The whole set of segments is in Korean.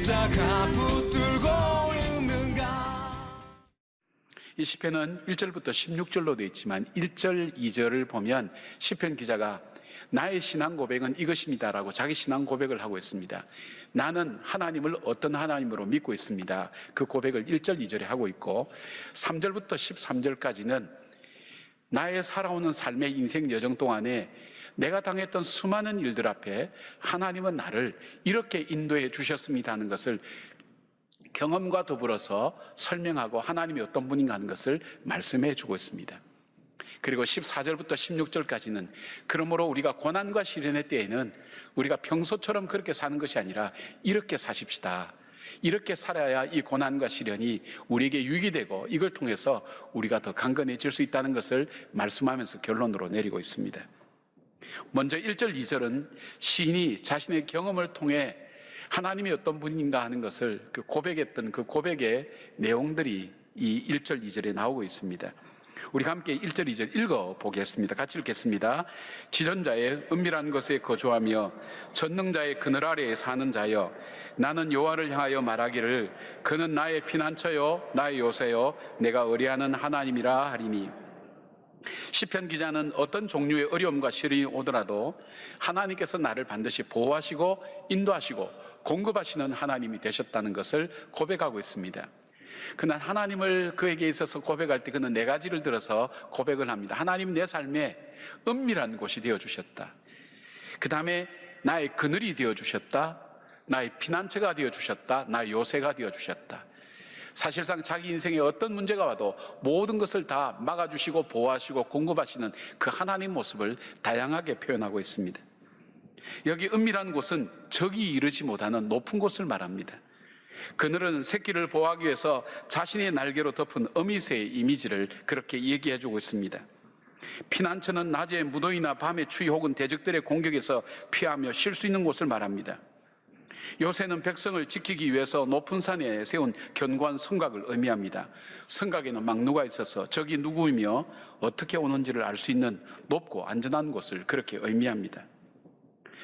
십자가 붙들고 있는가. 이 시편은 1절부터 16절로 되어 있지만 1절, 2절을 보면 시편 기자가 나의 신앙 고백은 이것입니다라고 자기 신앙 고백을 하고 있습니다. 나는 하나님을 어떤 하나님으로 믿고 있습니다. 그 고백을 1절, 2절에 하고 있고 3절부터 13절까지는 나의 살아오는 삶의 인생 여정 동안에 내가 당했던 수많은 일들 앞에 하나님은 나를 이렇게 인도해 주셨습니다 하는 것을 경험과 더불어서 설명하고 하나님이 어떤 분인가 하는 것을 말씀해 주고 있습니다. 그리고 14절부터 16절까지는 그러므로 우리가 고난과 시련의 때에는 우리가 평소처럼 그렇게 사는 것이 아니라 이렇게 사십시다. 이렇게 살아야 이 고난과 시련이 우리에게 유익이 되고 이걸 통해서 우리가 더 강건해질 수 있다는 것을 말씀하면서 결론으로 내리고 있습니다. 먼저 1절, 2절은 시인이 자신의 경험을 통해 하나님이 어떤 분인가 하는 것을 고백했던 그 고백의 내용들이 이 1절, 2절에 나오고 있습니다. 우리가 함께 1절, 2절 읽어보겠습니다. 같이 읽겠습니다. 지존자의 은밀한 곳에 거주하며 전능자의 그늘 아래에 사는 자여, 나는 여호와를 향하여 말하기를 그는 나의 피난처요 나의 요새요 내가 의뢰하는 하나님이라 하리니. 시편 기자는 어떤 종류의 어려움과 시련이 오더라도 하나님께서 나를 반드시 보호하시고 인도하시고 공급하시는 하나님이 되셨다는 것을 고백하고 있습니다. 그날 하나님을 그에게 있어서 고백할 때 그는 네 가지를 들어서 고백을 합니다. 하나님 내 삶에 은밀한 곳이 되어주셨다. 그 다음에 나의 그늘이 되어주셨다. 나의 피난처가 되어주셨다. 나의 요새가 되어주셨다. 사실상 자기 인생에 어떤 문제가 와도 모든 것을 다 막아주시고 보호하시고 공급하시는 그 하나님 모습을 다양하게 표현하고 있습니다. 여기 은밀한 곳은 적이 이르지 못하는 높은 곳을 말합니다. 그늘은 새끼를 보호하기 위해서 자신의 날개로 덮은 어미새의 이미지를 그렇게 얘기해주고 있습니다. 피난처는 낮에 무더위나 밤의 추위 혹은 대적들의 공격에서 피하며 쉴 수 있는 곳을 말합니다. 요새는 백성을 지키기 위해서 높은 산에 세운 견고한 성곽을 의미합니다. 성곽에는 막루가 있어서 적이 누구이며 어떻게 오는지를 알 수 있는 높고 안전한 곳을 그렇게 의미합니다.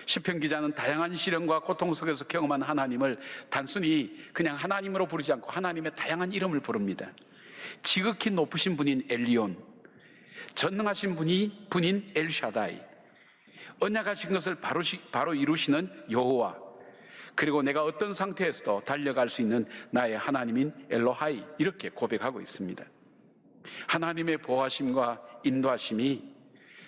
시편 기자는 다양한 시련과 고통 속에서 경험한 하나님을 단순히 그냥 하나님으로 부르지 않고 하나님의 다양한 이름을 부릅니다. 지극히 높으신 분인 엘리온, 전능하신 분인 엘샤다이, 언약하신 것을 바로 이루시는 여호와, 그리고 내가 어떤 상태에서도 달려갈 수 있는 나의 하나님인 엘로하이, 이렇게 고백하고 있습니다. 하나님의 보호하심과 인도하심이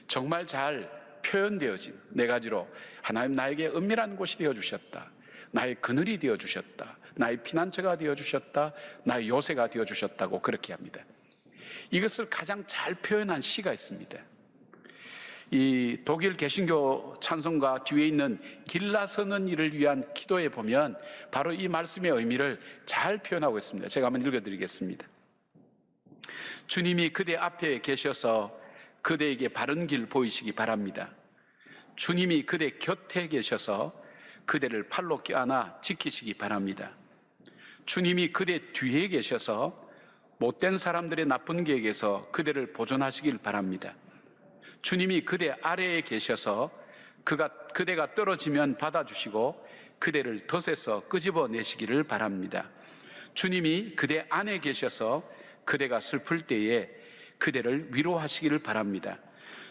정말 잘 표현되어진 네 가지로 하나님 나에게 은밀한 곳이 되어주셨다. 나의 그늘이 되어주셨다. 나의 피난처가 되어주셨다. 나의 요새가 되어주셨다고 그렇게 합니다. 이것을 가장 잘 표현한 시가 있습니다. 이 독일 개신교 찬송가 뒤에 있는 길나서는 이를 위한 기도에 보면 바로 이 말씀의 의미를 잘 표현하고 있습니다. 제가 한번 읽어드리겠습니다. 주님이 그대 앞에 계셔서 그대에게 바른 길 보이시기 바랍니다. 주님이 그대 곁에 계셔서 그대를 팔로 껴안아 지키시기 바랍니다. 주님이 그대 뒤에 계셔서 못된 사람들의 나쁜 계획에서 그대를 보존하시길 바랍니다. 주님이 그대 아래에 계셔서 그대가 떨어지면 받아주시고 그대를 덫에서 끄집어내시기를 바랍니다. 주님이 그대 안에 계셔서 그대가 슬플 때에 그대를 위로하시기를 바랍니다.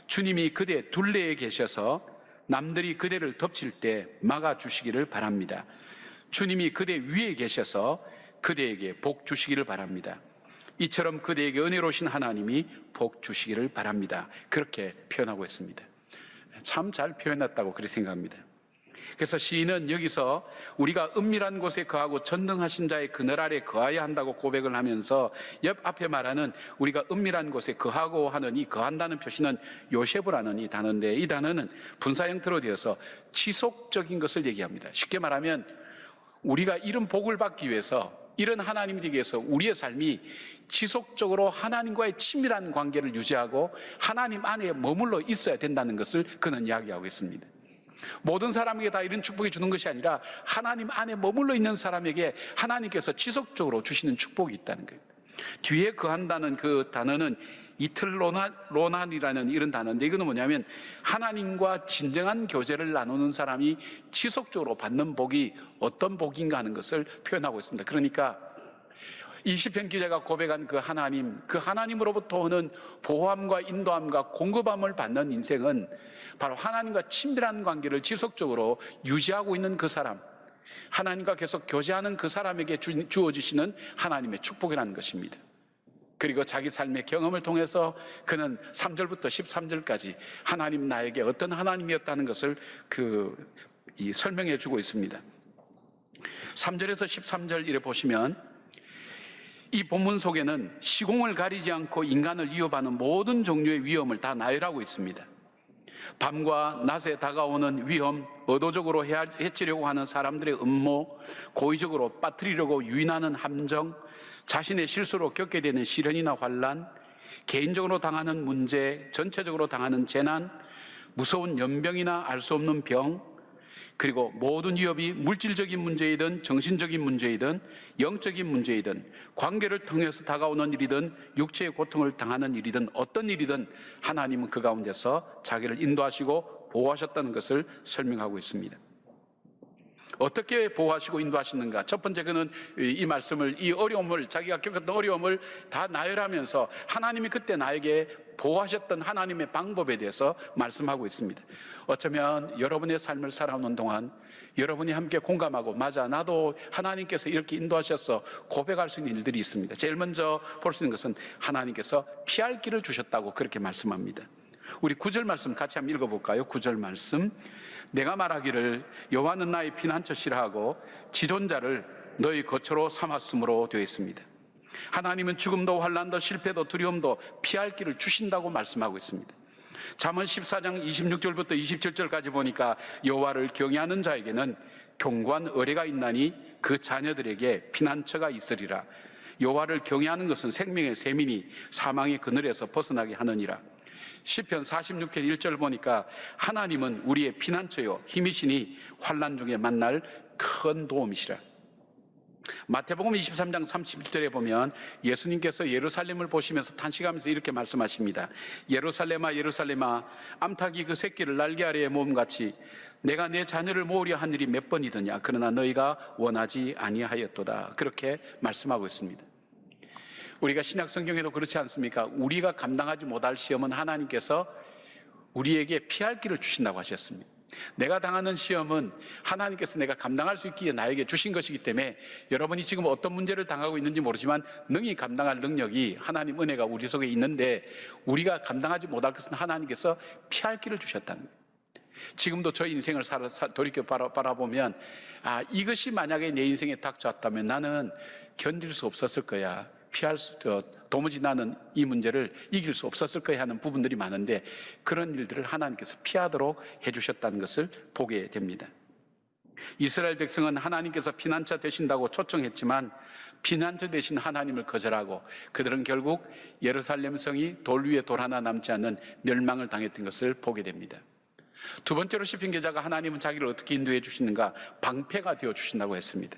주님이 그대 둘레에 계셔서 남들이 그대를 덮칠 때 막아주시기를 바랍니다. 주님이 그대 위에 계셔서 그대에게 복 주시기를 바랍니다. 이처럼 그대에게 은혜로우신 하나님이 복 주시기를 바랍니다. 그렇게 표현하고 있습니다. 참 잘 표현했다고 그렇게 생각합니다. 그래서 시인은 여기서 우리가 은밀한 곳에 거하고 전능하신 자의 그늘 아래 거해야 한다고 고백을 하면서 옆 앞에 말하는 우리가 은밀한 곳에 거하고 하는 이 거한다는 표시는 요셰브라는 이 단어인데, 이 단어는 분사 형태로 되어서 지속적인 것을 얘기합니다. 쉽게 말하면 우리가 이런 복을 받기 위해서, 이런 하나님이 되기 위해서 우리의 삶이 지속적으로 하나님과의 친밀한 관계를 유지하고 하나님 안에 머물러 있어야 된다는 것을 그는 이야기하고 있습니다. 모든 사람에게 다 이런 축복이 주는 것이 아니라 하나님 안에 머물러 있는 사람에게 하나님께서 지속적으로 주시는 축복이 있다는 거예요. 뒤에 거한다는 그 단어는 이틀로난이라는 이런 단어인데, 이거는 뭐냐면 하나님과 진정한 교제를 나누는 사람이 지속적으로 받는 복이 어떤 복인가 하는 것을 표현하고 있습니다. 그러니까 이 시편 기자가 고백한 그 하나님으로부터 오는 보호함과 인도함과 공급함을 받는 인생은 바로 하나님과 친밀한 관계를 지속적으로 유지하고 있는 그 사람, 하나님과 계속 교제하는 그 사람에게 주어지시는 하나님의 축복이라는 것입니다. 그리고 자기 삶의 경험을 통해서 그는 3절부터 13절까지 하나님 나에게 어떤 하나님이었다는 것을 설명해 주고 있습니다. 3절에서 13절 이래 보시면 이 본문 속에는 시공을 가리지 않고 인간을 위협하는 모든 종류의 위험을 다 나열하고 있습니다. 밤과 낮에 다가오는 위험, 의도적으로 해치려고 하는 사람들의 음모, 고의적으로 빠뜨리려고 유인하는 함정, 자신의 실수로 겪게 되는 시련이나 환난, 개인적으로 당하는 문제, 전체적으로 당하는 재난, 무서운 연병이나 알 수 없는 병, 그리고 모든 위협이 물질적인 문제이든 정신적인 문제이든 영적인 문제이든 관계를 통해서 다가오는 일이든 육체의 고통을 당하는 일이든 어떤 일이든 하나님은 그 가운데서 자기를 인도하시고 보호하셨다는 것을 설명하고 있습니다. 어떻게 보호하시고 인도하시는가? 첫 번째, 그는 이 말씀을, 이 어려움을, 자기가 겪었던 어려움을 다 나열하면서 하나님이 그때 나에게 보호하셨던 하나님의 방법에 대해서 말씀하고 있습니다. 어쩌면 여러분의 삶을 살아오는 동안 여러분이 함께 공감하고, 맞아, 나도 하나님께서 이렇게 인도하셔서 고백할 수 있는 일들이 있습니다. 제일 먼저 볼 수 있는 것은 하나님께서 피할 길을 주셨다고 그렇게 말씀합니다. 우리 9절 말씀 같이 한번 읽어볼까요? 9절 말씀. 내가 말하기를 여호와는 나의 피난처시라 하고 지존자를 너희 거처로 삼았으므로 되어 있습니다. 하나님은 죽음도 환난도 실패도 두려움도 피할 길을 주신다고 말씀하고 있습니다. 잠언 14장 26절부터 27절까지 보니까 여호와를 경외하는 자에게는 견고한 의뢰가 있나니 그 자녀들에게 피난처가 있으리라. 여호와를 경외하는 것은 생명의 셈이니 사망의 그늘에서 벗어나게 하느니라. 시편 46편 1절 보니까 하나님은 우리의 피난처요 힘이시니 환난 중에 만날 큰 도움이시라. 마태복음 23장 31절에 보면 예수님께서 예루살렘을 보시면서 탄식하면서 이렇게 말씀하십니다. 예루살렘아 예루살렘아 암탉이 그 새끼를 날개 아래에 모음같이 내가 내 자녀를 모으려 한 일이 몇 번이더냐 그러나 너희가 원하지 아니하였도다. 그렇게 말씀하고 있습니다. 우리가 신약 성경에도 그렇지 않습니까? 우리가 감당하지 못할 시험은 하나님께서 우리에게 피할 길을 주신다고 하셨습니다. 내가 당하는 시험은 하나님께서 내가 감당할 수 있기에 나에게 주신 것이기 때문에 여러분이 지금 어떤 문제를 당하고 있는지 모르지만 능히 감당할 능력이 하나님 은혜가 우리 속에 있는데 우리가 감당하지 못할 것은 하나님께서 피할 길을 주셨다는 거예요. 지금도 저희 인생을 돌이켜 바라보면 이것이 만약에 내 인생에 닥쳐왔다면 나는 견딜 수 없었을 거야. 도무지 나는 이 문제를 이길 수 없었을 거야 하는 부분들이 많은데 그런 일들을 하나님께서 피하도록 해주셨다는 것을 보게 됩니다. 이스라엘 백성은 하나님께서 피난처 되신다고 초청했지만 피난처 되신 하나님을 거절하고 그들은 결국 예루살렘 성이 돌 위에 돌 하나 남지 않는 멸망을 당했던 것을 보게 됩니다. 두 번째로 시편 기자가 하나님은 자기를 어떻게 인도해 주시는가? 방패가 되어 주신다고 했습니다.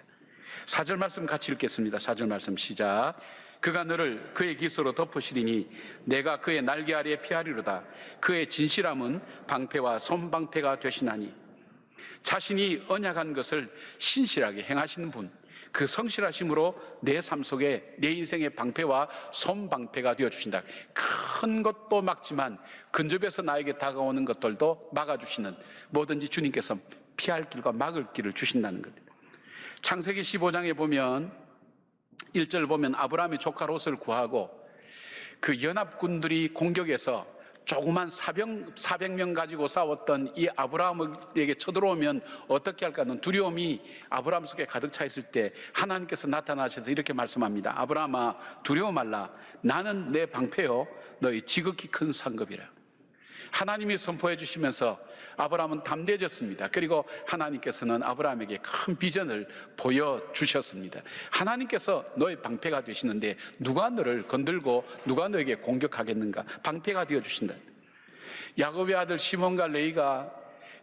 4절 말씀 같이 읽겠습니다. 4절 말씀 시작. 그가 너를 그의 기소로 덮으시리니 내가 그의 날개 아래에 피하리로다. 그의 진실함은 방패와 손방패가 되시나니. 자신이 언약한 것을 신실하게 행하시는 분, 그 성실하심으로 내 삶 속에 내 인생의 방패와 손방패가 되어주신다. 큰 것도 막지만 근접해서 나에게 다가오는 것들도 막아주시는, 뭐든지 주님께서 피할 길과 막을 길을 주신다는 것. 창세기 15장에 보면 1절 보면 아브라함이 조카 롯을 구하고 그 연합군들이 공격해서 조그만 400명 가지고 싸웠던 이 아브라함에게 쳐들어오면 어떻게 할까는 두려움이 아브라함 속에 가득 차 있을 때 하나님께서 나타나셔서 이렇게 말씀합니다. 아브라함아 두려워 말라. 나는 내 방패요 너희 지극히 큰 상급이라. 하나님이 선포해 주시면서 아브라함은 담대해졌습니다. 그리고 하나님께서는 아브라함에게 큰 비전을 보여주셨습니다. 하나님께서 너의 방패가 되시는데 누가 너를 건들고 누가 너에게 공격하겠는가? 방패가 되어주신다. 야곱의 아들 시몬과 레위가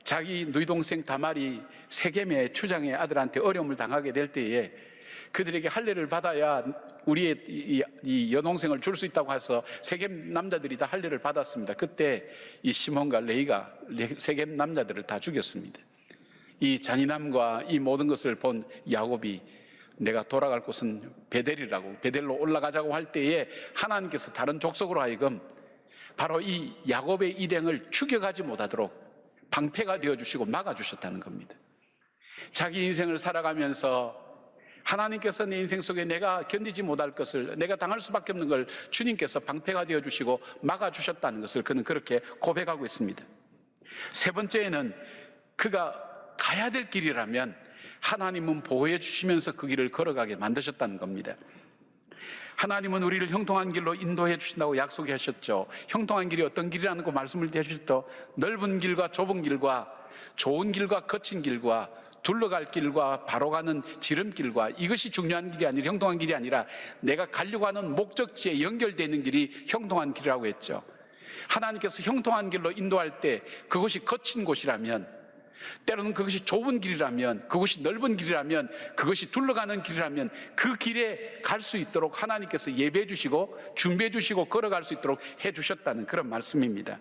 자기 누이 동생 다말이 세겜의 추장의 아들한테 어려움을 당하게 될 때에 그들에게 할례를 받아야 우리의 이 여동생을 줄 수 있다고 해서 세겜 남자들이 다 할례를 받았습니다. 그때 이 시몬과 레이가 세겜 남자들을 다 죽였습니다. 이 잔인함과 이 모든 것을 본 야곱이 내가 돌아갈 곳은 베델이라고, 베델로 올라가자고 할 때에 하나님께서 다른 족속으로 하여금 바로 이 야곱의 일행을 죽여가지 못하도록 방패가 되어주시고 막아주셨다는 겁니다. 자기 인생을 살아가면서 하나님께서 내 인생 속에 내가 견디지 못할 것을, 내가 당할 수밖에 없는 걸 주님께서 방패가 되어주시고 막아주셨다는 것을 그는 그렇게 고백하고 있습니다. 세 번째에는 그가 가야 될 길이라면 하나님은 보호해 주시면서 그 길을 걸어가게 만드셨다는 겁니다. 하나님은 우리를 형통한 길로 인도해 주신다고 약속하셨죠. 형통한 길이 어떤 길이라는 거 말씀을 해주셨죠. 넓은 길과 좁은 길과 좋은 길과 거친 길과 둘러갈 길과 바로 가는 지름길과, 이것이 중요한 길이 아니라, 형통한 길이 아니라 내가 가려고 하는 목적지에 연결되는 길이 형통한 길이라고 했죠. 하나님께서 형통한 길로 인도할 때 그것이 거친 곳이라면, 때로는 그것이 좁은 길이라면, 그것이 넓은 길이라면, 그것이 둘러가는 길이라면 그 길에 갈 수 있도록 하나님께서 예배해 주시고 준비해 주시고 걸어갈 수 있도록 해 주셨다는 그런 말씀입니다.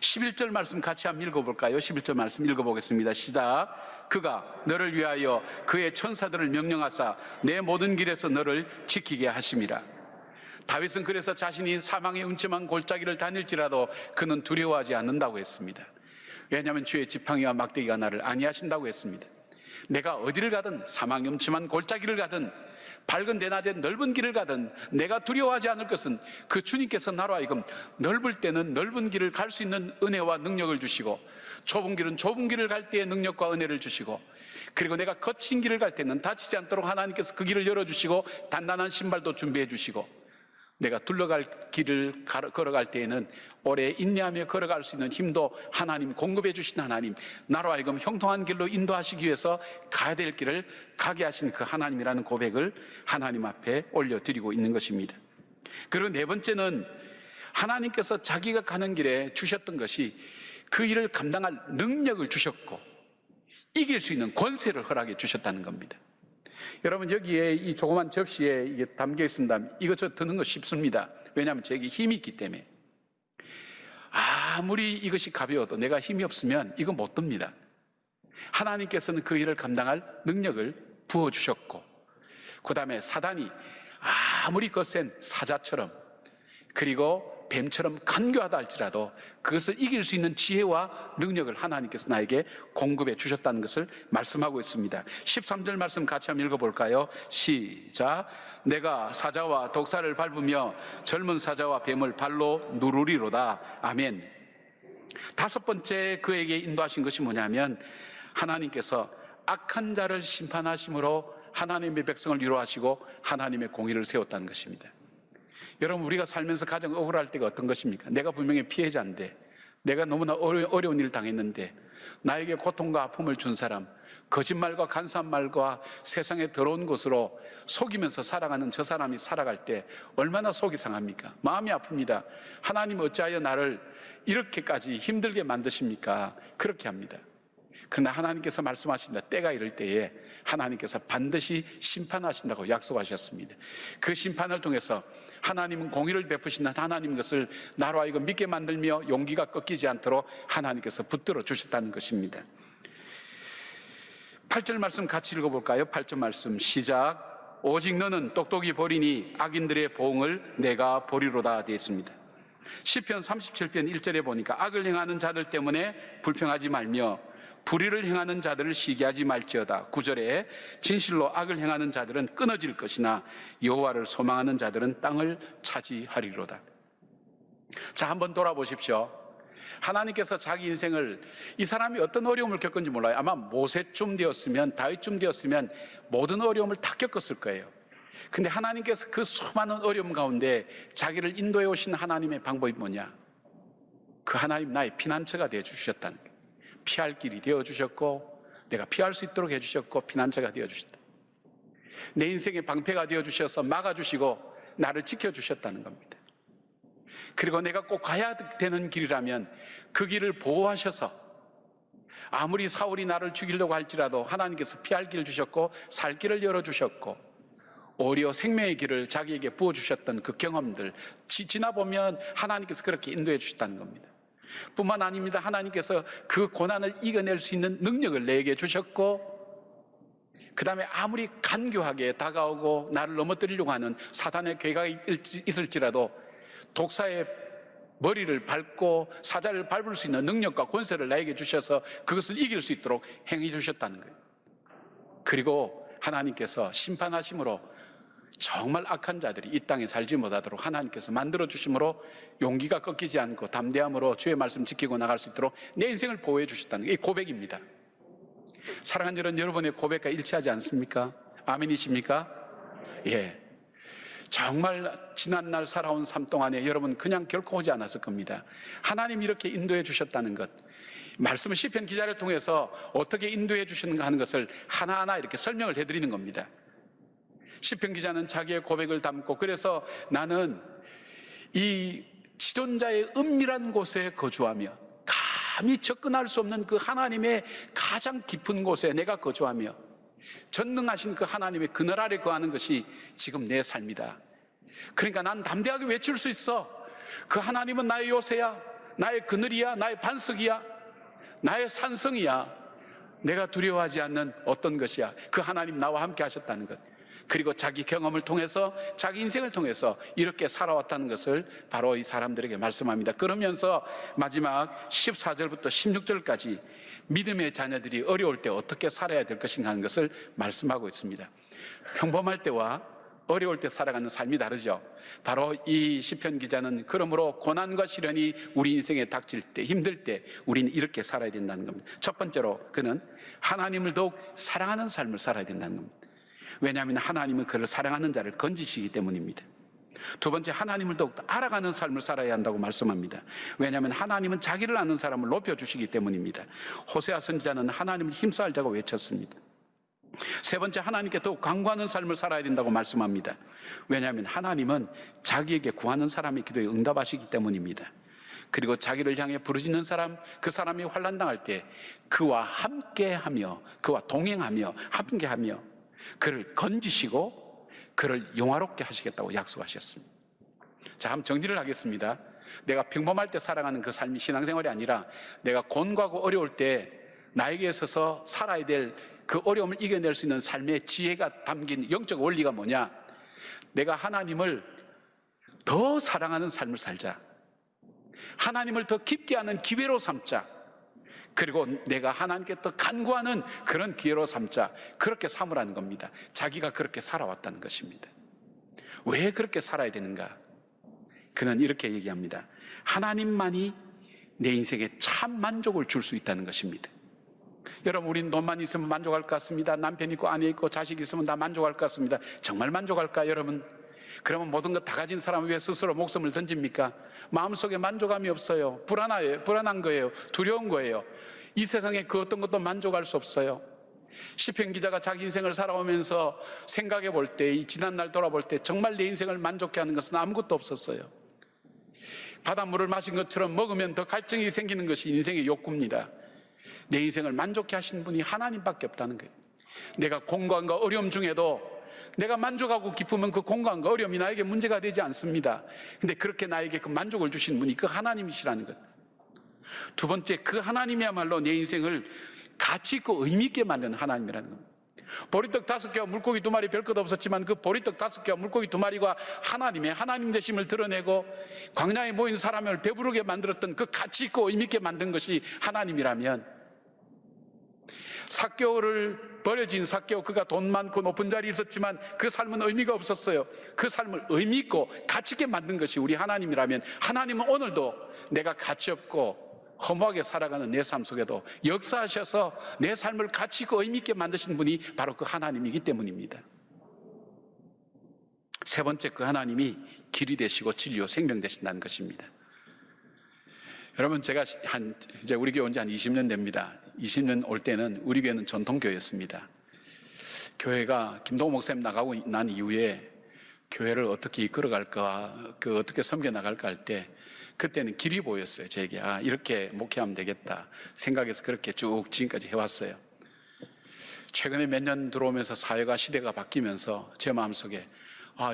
11절 말씀 같이 한번 읽어볼까요? 11절 말씀 읽어보겠습니다. 시작. 그가 너를 위하여 그의 천사들을 명령하사 내 모든 길에서 너를 지키게 하심이라. 다윗은 그래서 자신이 사망의 음침한 골짜기를 다닐지라도 그는 두려워하지 않는다고 했습니다. 왜냐하면 주의 지팡이와 막대기가 나를 안위하신다고 했습니다. 내가 어디를 가든, 사망의 음침한 골짜기를 가든, 밝은 대낮에 넓은 길을 가든 내가 두려워하지 않을 것은 그 주님께서 나로 하여금 넓을 때는 넓은 길을 갈 수 있는 은혜와 능력을 주시고, 좁은 길은 좁은 길을 갈 때의 능력과 은혜를 주시고, 그리고 내가 거친 길을 갈 때는 다치지 않도록 하나님께서 그 길을 열어주시고 단단한 신발도 준비해 주시고, 내가 둘러갈 길을 걸어갈 때에는 오래 인내하며 걸어갈 수 있는 힘도 하나님 공급해 주신 하나님, 나로 하여금 형통한 길로 인도하시기 위해서 가야 될 길을 가게 하신 그 하나님이라는 고백을 하나님 앞에 올려드리고 있는 것입니다. 그리고 네 번째는 하나님께서 자기가 가는 길에 주셨던 것이 그 일을 감당할 능력을 주셨고 이길 수 있는 권세를 허락해 주셨다는 겁니다. 여러분, 여기에 이 조그만 접시에 이게 담겨 있습니다. 이거 저 드는 거 쉽습니다. 왜냐하면 저에게 힘이 있기 때문에. 아무리 이것이 가벼워도 내가 힘이 없으면 이거 못 듭니다. 하나님께서는 그 일을 감당할 능력을 부어주셨고, 그 다음에 사단이 아무리 거센 사자처럼 그리고 뱀처럼 간교하다 할지라도 그것을 이길 수 있는 지혜와 능력을 하나님께서 나에게 공급해 주셨다는 것을 말씀하고 있습니다. 13절 말씀 같이 한번 읽어볼까요? 시작. 내가 사자와 독사를 밟으며 젊은 사자와 뱀을 발로 누르리로다. 아멘. 다섯 번째 그에게 인도하신 것이 뭐냐면, 하나님께서 악한 자를 심판하심으로 하나님의 백성을 위로하시고 하나님의 공의를 세웠다는 것입니다. 여러분, 우리가 살면서 가장 억울할 때가 어떤 것입니까? 내가 분명히 피해자인데, 내가 너무나 어려운 일을 당했는데, 나에게 고통과 아픔을 준 사람, 거짓말과 간사한 말과 세상의 더러운 것으로 속이면서 살아가는 저 사람이 살아갈 때 얼마나 속이 상합니까? 마음이 아픕니다. 하나님 어찌하여 나를 이렇게까지 힘들게 만드십니까? 그렇게 합니다. 그러나 하나님께서 말씀하신다. 때가 이럴 때에 하나님께서 반드시 심판하신다고 약속하셨습니다. 그 심판을 통해서 하나님은 공의를 베푸시는 하나님 것을 나로 하여금 믿게 만들며 용기가 꺾이지 않도록 하나님께서 붙들어 주셨다는 것입니다. 8절 말씀 같이 읽어볼까요? 8절 말씀 시작. 오직 너는 똑똑히 보리니 악인들의 보응을 내가 보리로다 되어 있습니다. 시편 37편 1절에 보니까 악을 행하는 자들 때문에 불평하지 말며 불의를 행하는 자들을 시기하지 말지어다. 9절에 진실로 악을 행하는 자들은 끊어질 것이나 여호와를 소망하는 자들은 땅을 차지하리로다. 자, 한번 돌아보십시오. 하나님께서 자기 인생을, 이 사람이 어떤 어려움을 겪은지 몰라요. 아마 모세쯤 되었으면, 다윗쯤 되었으면 모든 어려움을 다 겪었을 거예요. 근데 하나님께서 그 수많은 어려움 가운데 자기를 인도해 오신 하나님의 방법이 뭐냐? 그 하나님 나의 피난처가 되어 주셨다는 거예요. 피할 길이 되어주셨고, 내가 피할 수 있도록 해주셨고, 피난처가 되어주셨다. 내 인생의 방패가 되어주셔서 막아주시고 나를 지켜주셨다는 겁니다. 그리고 내가 꼭 가야 되는 길이라면 그 길을 보호하셔서 아무리 사울이 나를 죽이려고 할지라도 하나님께서 피할 길을 주셨고 살 길을 열어주셨고 오히려 생명의 길을 자기에게 부어주셨던 그 경험들 지나보면 하나님께서 그렇게 인도해 주셨다는 겁니다. 뿐만 아닙니다. 하나님께서 그 고난을 이겨낼 수 있는 능력을 내게 주셨고 그 다음에 아무리 간교하게 다가오고 나를 넘어뜨리려고 하는 사단의 괴각이 있을지라도 독사의 머리를 밟고 사자를 밟을 수 있는 능력과 권세를 나에게 주셔서 그것을 이길 수 있도록 행해 주셨다는 거예요. 그리고 하나님께서 심판하심으로 정말 악한 자들이 이 땅에 살지 못하도록 하나님께서 만들어 주심으로 용기가 꺾이지 않고 담대함으로 주의 말씀 지키고 나갈 수 있도록 내 인생을 보호해 주셨다는 게 이 고백입니다. 사랑하는 여러분의 고백과 일치하지 않습니까? 아멘이십니까? 예. 정말 지난날 살아온 삶 동안에 여러분 그냥 결코 오지 않았을 겁니다. 하나님 이렇게 인도해 주셨다는 것, 말씀을 시편 기자를 통해서 어떻게 인도해 주시는가 하는 것을 하나하나 이렇게 설명을 해드리는 겁니다. 시편 기자는 자기의 고백을 담고 그래서 나는 이 지존자의 은밀한 곳에 거주하며 감히 접근할 수 없는 그 하나님의 가장 깊은 곳에 내가 거주하며 전능하신 그 하나님의 그늘 아래 거하는 것이 지금 내 삶이다. 그러니까 난 담대하게 외칠 수 있어. 그 하나님은 나의 요새야, 나의 그늘이야, 나의 반석이야, 나의 산성이야. 내가 두려워하지 않는 어떤 것이야. 그 하나님 나와 함께 하셨다는 것. 그리고 자기 경험을 통해서 자기 인생을 통해서 이렇게 살아왔다는 것을 바로 이 사람들에게 말씀합니다. 그러면서 마지막 14절부터 16절까지 믿음의 자녀들이 어려울 때 어떻게 살아야 될 것인가 하는 것을 말씀하고 있습니다. 평범할 때와 어려울 때 살아가는 삶이 다르죠. 바로 이 시편 기자는 그러므로 고난과 시련이 우리 인생에 닥칠 때, 힘들 때 우리는 이렇게 살아야 된다는 겁니다. 첫 번째로 그는 하나님을 더욱 사랑하는 삶을 살아야 된다는 겁니다. 왜냐하면 하나님은 그를 사랑하는 자를 건지시기 때문입니다. 두 번째, 하나님을 더욱 알아가는 삶을 살아야 한다고 말씀합니다. 왜냐하면 하나님은 자기를 아는 사람을 높여주시기 때문입니다. 호세아 선지자는 하나님을 힘써알자고 외쳤습니다. 세 번째, 하나님께 더욱 간구하는 삶을 살아야 된다고 말씀합니다. 왜냐하면 하나님은 자기에게 구하는 사람의 기도에 응답하시기 때문입니다. 그리고 자기를 향해 부르짖는 사람, 그 사람이 환난당할 때 그와 함께하며 그와 동행하며 함께하며 그를 건지시고 그를 영화롭게 하시겠다고 약속하셨습니다. 자, 한번 정리를 하겠습니다. 내가 평범할 때 살아가는 그 삶이 신앙생활이 아니라 내가 곤고하고 어려울 때 나에게 있어서 살아야 될 그 어려움을 이겨낼 수 있는 삶의 지혜가 담긴 영적 원리가 뭐냐? 내가 하나님을 더 사랑하는 삶을 살자. 하나님을 더 깊게 하는 기회로 삼자. 그리고 내가 하나님께 더 간구하는 그런 기회로 삼자. 그렇게 삼으라는 겁니다. 자기가 그렇게 살아왔다는 것입니다. 왜 그렇게 살아야 되는가? 그는 이렇게 얘기합니다. 하나님만이 내 인생에 참 만족을 줄 수 있다는 것입니다. 여러분, 우리는 돈만 있으면 만족할 것 같습니다. 남편 있고 아내 있고 자식 있으면 다 만족할 것 같습니다. 정말 만족할까 여러분? 그러면 모든 것 다 가진 사람은 왜 스스로 목숨을 던집니까? 마음속에 만족감이 없어요. 불안한 거예요. 두려운 거예요. 이 세상에 그 어떤 것도 만족할 수 없어요. 시편 기자가 자기 인생을 살아오면서 생각해 볼 때, 이 지난날 돌아볼 때 정말 내 인생을 만족해 하는 것은 아무것도 없었어요. 바닷물을 마신 것처럼 먹으면 더 갈증이 생기는 것이 인생의 욕구입니다. 내 인생을 만족해 하신 분이 하나님밖에 없다는 거예요. 내가 공고함과 어려움 중에도 내가 만족하고 기쁘면 그 공고함과 어려움이 나에게 문제가 되지 않습니다. 근데 그렇게 나에게 그 만족을 주신 분이 그 하나님이시라는 것. 두 번째, 그 하나님이야말로 내 인생을 가치 있고 의미 있게 만드는 하나님이라는 겁니다. 보리떡 5개와 물고기 2마리 별 것 없었지만 그 보리떡 5개와 물고기 2마리가 하나님의 하나님 되심을 드러내고 광야에 모인 사람을 배부르게 만들었던 그 가치 있고 의미 있게 만든 것이 하나님이라면, 삭개오를 버려진 삭개오, 그가 돈 많고 높은 자리에 있었지만 그 삶은 의미가 없었어요. 그 삶을 의미 있고 가치 있게 만든 것이 우리 하나님이라면, 하나님은 오늘도 내가 가치 없고 허무하게 살아가는 내 삶 속에도 역사하셔서 내 삶을 가치 있고 의미 있게 만드신 분이 바로 그 하나님이기 때문입니다. 세 번째, 그 하나님이 길이 되시고 진리요 생명 되신다는 것입니다. 여러분, 제가 이제 우리 교회 온 지 한 20년 됩니다. 20년 올 때는 우리 교회는 전통교회였습니다. 교회가 김동호 목사님 나가고 난 이후에 교회를 어떻게 이끌어갈까, 어떻게 섬겨 나갈까 할 때 그때는 길이 보였어요. 저에게 이렇게 목회하면 되겠다 생각해서 그렇게 쭉 지금까지 해왔어요. 최근에 몇 년 들어오면서 사회가 시대가 바뀌면서 제 마음속에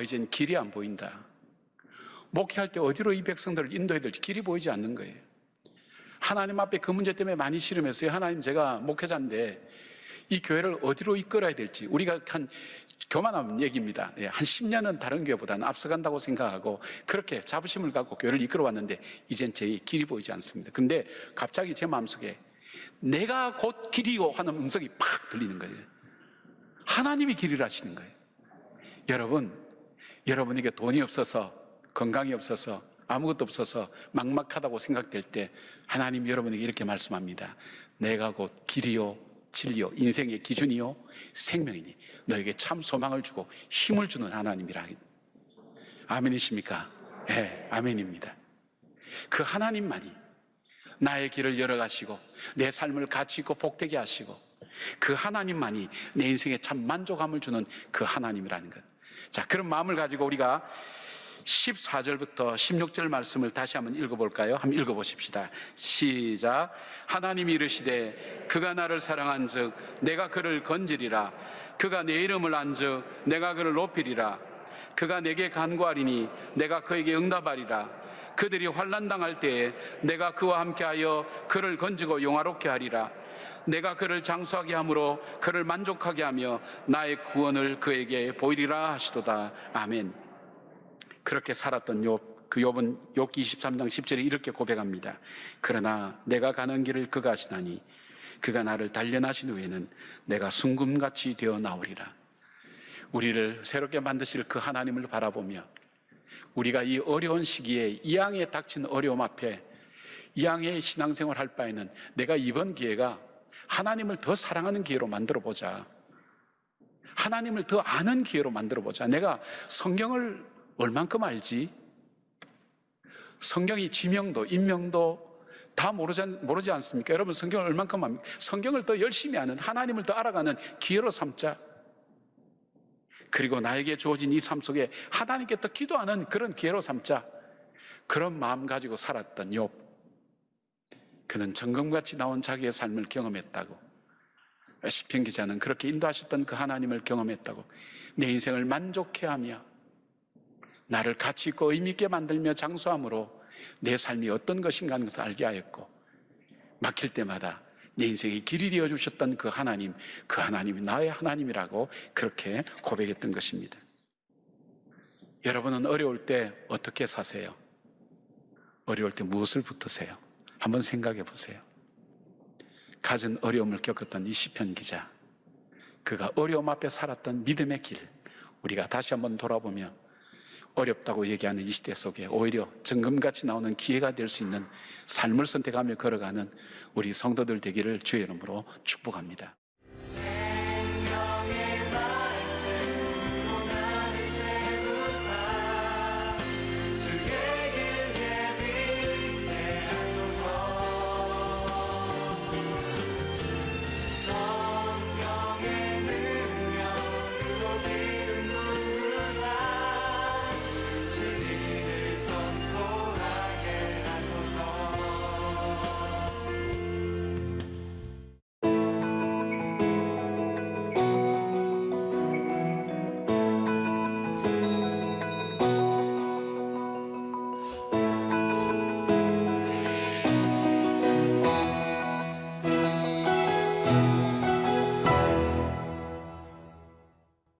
이젠 길이 안 보인다. 목회할 때 어디로 이 백성들을 인도해야 될지 길이 보이지 않는 거예요. 하나님 앞에 그 문제 때문에 많이 씨름했어요. 하나님, 제가 목회자인데 이 교회를 어디로 이끌어야 될지, 우리가 교만한 얘기입니다. 한 10년은 다른 교회보다는 앞서간다고 생각하고 그렇게 자부심을 갖고 교회를 이끌어 왔는데 이젠 제 길이 보이지 않습니다. 근데 갑자기 제 마음속에 내가 곧 길이요 하는 음성이 팍 들리는 거예요. 하나님이 길이라 하시는 거예요. 여러분에게 돈이 없어서, 건강이 없어서, 아무것도 없어서 막막하다고 생각될 때 하나님 여러분에게 이렇게 말씀합니다. 내가 곧 길이요 진리요 인생의 기준이요 생명이니 너에게 참 소망을 주고 힘을 주는 하나님이라. 아멘이십니까? 네, 아멘입니다. 그 하나님만이 나의 길을 열어가시고 내 삶을 가치 있고 복되게 하시고 그 하나님만이 내 인생에 참 만족감을 주는 그 하나님이라는 것. 자, 그런 마음을 가지고 우리가 14절부터 16절 말씀을 다시 한번 읽어볼까요? 한번 읽어보십시다. 시작. 하나님이 이르시되 그가 나를 사랑한 즉 내가 그를 건지리라. 그가 내 이름을 안즉 내가 그를 높이리라. 그가 내게 간구하리니 내가 그에게 응답하리라. 그들이 환난 당할 때에 내가 그와 함께하여 그를 건지고 용화롭게 하리라. 내가 그를 장수하게 함으로 그를 만족하게 하며 나의 구원을 그에게 보이리라 하시도다. 아멘. 그렇게 살았던 욥, 그 욥은 욥기 23장 10절에 이렇게 고백합니다. 그러나 내가 가는 길을 그가 아시나니 그가 나를 단련하신 후에는 내가 순금같이 되어 나오리라. 우리를 새롭게 만드실 그 하나님을 바라보며 우리가 이 어려운 시기에 이 양에 닥친 어려움 앞에 이 양의 신앙생활 할 바에는 내가 이번 기회가 하나님을 더 사랑하는 기회로 만들어 보자. 하나님을 더 아는 기회로 만들어 보자. 내가 성경을 얼만큼 알지? 성경이 지명도 인명도 다 모르지 않습니까? 여러분 성경을 얼만큼 압니까? 성경을 더 열심히 아는, 하나님을 더 알아가는 기회로 삼자. 그리고 나에게 주어진 이 삶 속에 하나님께 더 기도하는 그런 기회로 삼자. 그런 마음 가지고 살았던 욥, 그는 정금같이 나온 자기의 삶을 경험했다고. 시편 기자는 그렇게 인도하셨던 그 하나님을 경험했다고. 내 인생을 만족해하며 나를 가치 있고 의미 있게 만들며 장수함으로 내 삶이 어떤 것인가 하는 것을 알게 하였고, 막힐 때마다 내 인생의 길이 되어 주셨던 그 하나님, 그 하나님이 나의 하나님이라고 그렇게 고백했던 것입니다. 여러분은 어려울 때 어떻게 사세요? 어려울 때 무엇을 붙으세요? 한번 생각해 보세요. 갖은 어려움을 겪었던 이 시편 기자, 그가 어려움 앞에 살았던 믿음의 길, 우리가 다시 한번 돌아보며 어렵다고 얘기하는 이 시대 속에 오히려 정금같이 나오는 기회가 될 수 있는 삶을 선택하며 걸어가는 우리 성도들 되기를 주의 이름으로 축복합니다.